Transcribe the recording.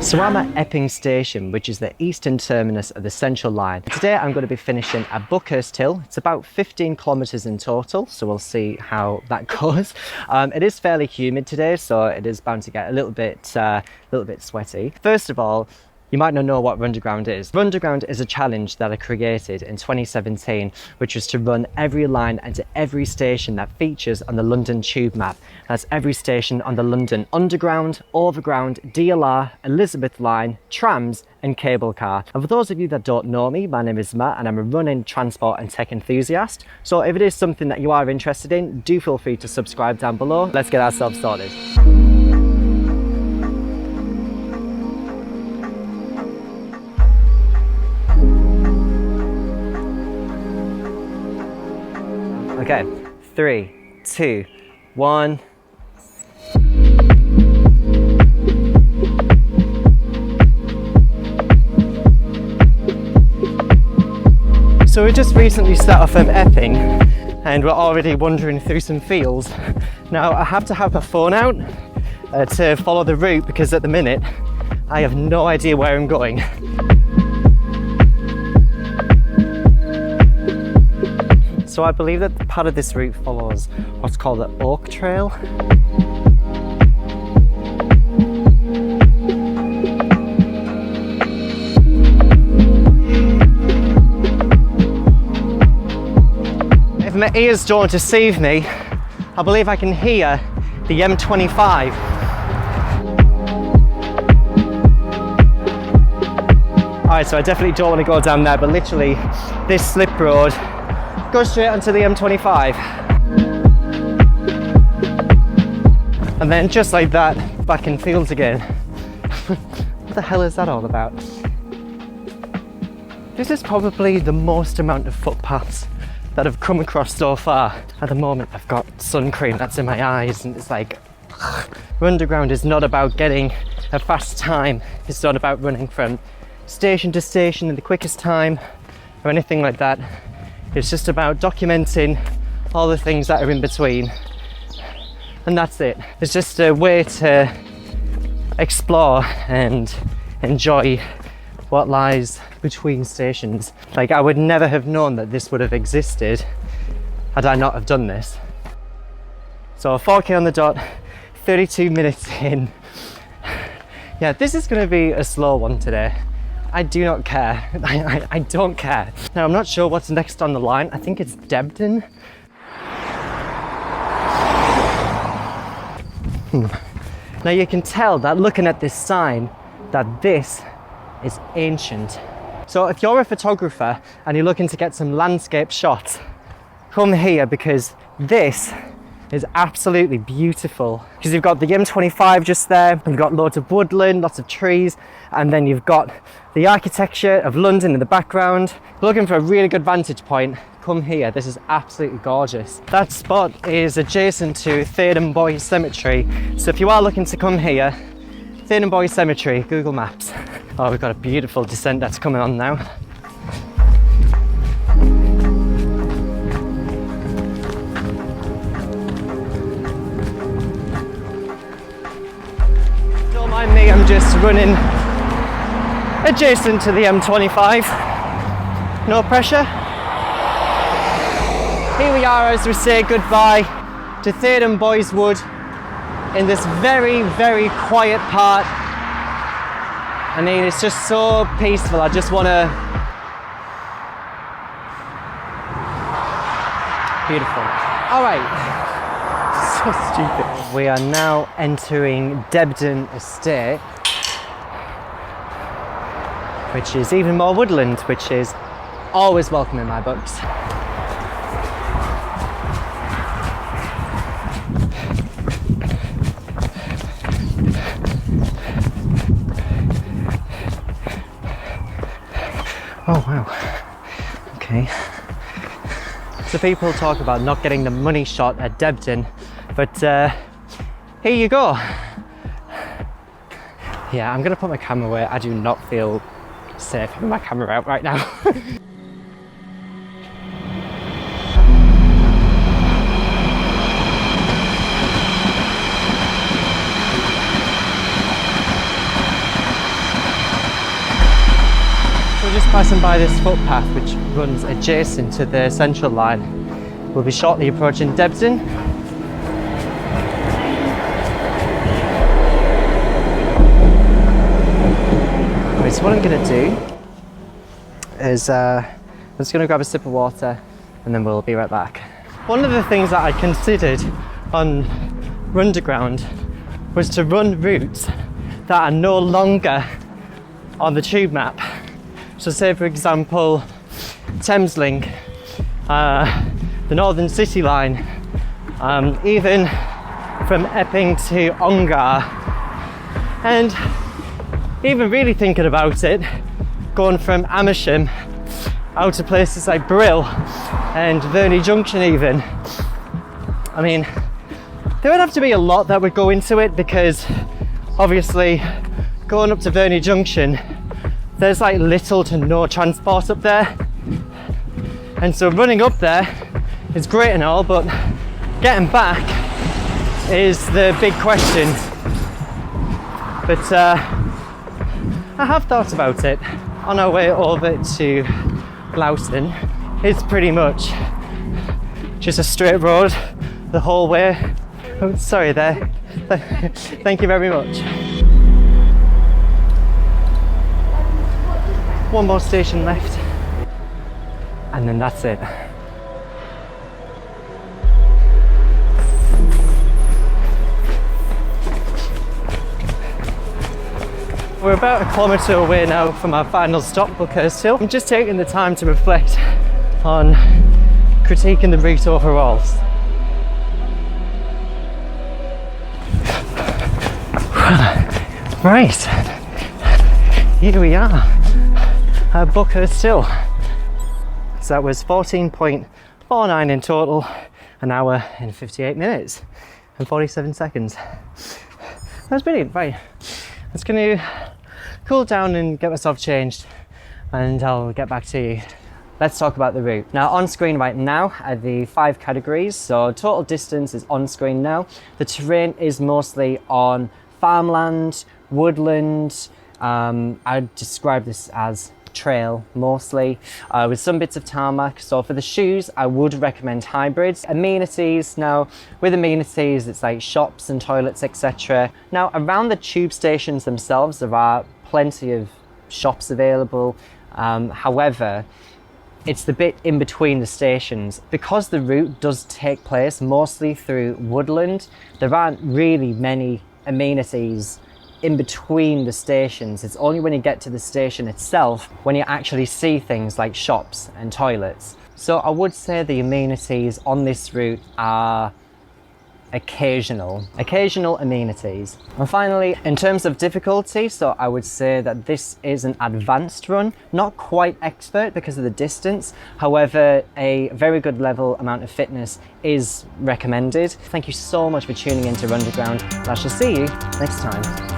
So I'm at Epping Station, which is the eastern terminus of the Central Line. Today I'm going to be finishing at Buckhurst Hill. It's about 15 kilometres in total, so we'll see how that goes. It is fairly humid today, so it is bound to get a little bit sweaty. First of all, you might not know what Runderground is. Runderground is a challenge that I created in 2017, which was to run every line and to every station that features on the London tube map. That's every station on the London Underground, Overground, DLR, Elizabeth Line, trams and cable car. And for those of you that don't know me, my name is Matt and I'm a running, transport and tech enthusiast. So if it is something that you are interested in, do feel free to subscribe down below. Let's get ourselves started. Okay, 3, 2, 1. So we just recently set off from Epping and we're already wandering through some fields. Now I have to have my phone out to follow the route because at the minute I have no idea where I'm going. So I believe that part of this route follows what's called the Oak Trail. If my ears don't deceive me, I believe I can hear the M25. Alright, so I definitely don't want to go down there, but literally this slip road goes straight onto the M25. And then just like that, back in fields again. What the hell is that all about? This is probably the most amount of footpaths that I've come across so far. At the moment I've got sun cream that's in my eyes and it's like, Runderground is not about getting a fast time. It's not about running from station to station in the quickest time or anything like that. It's just about documenting all the things that are in between. And that's it. It's just a way to explore and enjoy what lies between stations. Like, I would never have known that this would have existed had I not have done this. So 4K on the dot, 32 minutes in. Yeah, this is going to be a slow one today. I do not care. I don't care. Now I'm not sure what's next on the line. I think it's Debden. Now you can tell that looking at this sign that this is ancient. So if you're a photographer and you're looking to get some landscape shots, come here because this is absolutely beautiful. Because you've got the M25 just there, you've got loads of woodland, lots of trees, and then you've got the architecture of London in the background. If you're looking for a really good vantage point, come here. This is absolutely gorgeous. That spot is adjacent to Debden Boys Cemetery. So if you are looking to come here, Debden Boys Cemetery, Google Maps. Oh, we've got a beautiful descent that's coming on now. Don't mind me, I'm just running adjacent to the M25. No pressure. Here we are as we say goodbye to Debden Boys Wood in this very, very quiet part. I mean, it's just so peaceful. I just want to... Beautiful. All right. So stupid. We are now entering Debden Estate, which is even more woodland, which is always welcome in my books. Oh wow, okay. So people talk about not getting the money shot at Debden, but here you go. Yeah, I'm gonna put my camera away. I do not feel safe having my camera out right now. Passing by this footpath which runs adjacent to the central line, we'll be shortly approaching Debden. Okay, so what I'm going to do is I'm just going to grab a sip of water and then we'll be right back. One of the things that I considered on Runderground was to run routes that are no longer on the tube map. So say for example Thameslink, the Northern City line, even from Epping to Ongar, and even really thinking about it, going from Amersham out to places like Brill and Verney Junction even. I mean, there would have to be a lot that would go into it, because obviously going up to Verney Junction, there's like little to no transport up there. And so running up there is great and all, but getting back is the big question. But I have thought about it. On our way over to Loughton, it's pretty much just a straight road the whole way. Oh, sorry there. Thank you very much. One more station left, and then that's it. We're about a kilometre away now from our final stop, Buckhurst Hill. I'm just taking the time to reflect on critiquing the route overall. Right, here we are at Buckhurst Hill. So that was 14.49 in total, an hour and 58 minutes and 47 seconds. That was brilliant. Right, I'm just going to cool down and get myself changed, and I'll get back to you. Let's talk about the route. Now on screen right now are the 5 categories. So total distance is on screen now. The terrain is mostly on farmland, woodland. I'd describe this as trail mostly, with some bits of tarmac. So for the shoes, I would recommend hybrids. Amenities, now with amenities, it's like shops and toilets, etc. Now around the tube stations themselves, there are plenty of shops available. However, it's the bit in between the stations. Because the route does take place mostly through woodland, there aren't really many amenities in between the stations. It's only when you get to the station itself when you actually see things like shops and toilets. So I would say the amenities on this route are occasional amenities. And finally, in terms of difficulty, so I would say that this is an advanced run, not quite expert because of the distance. However, a very good level amount of fitness is recommended. Thank you so much for tuning in to Runderground, and I shall see you next time.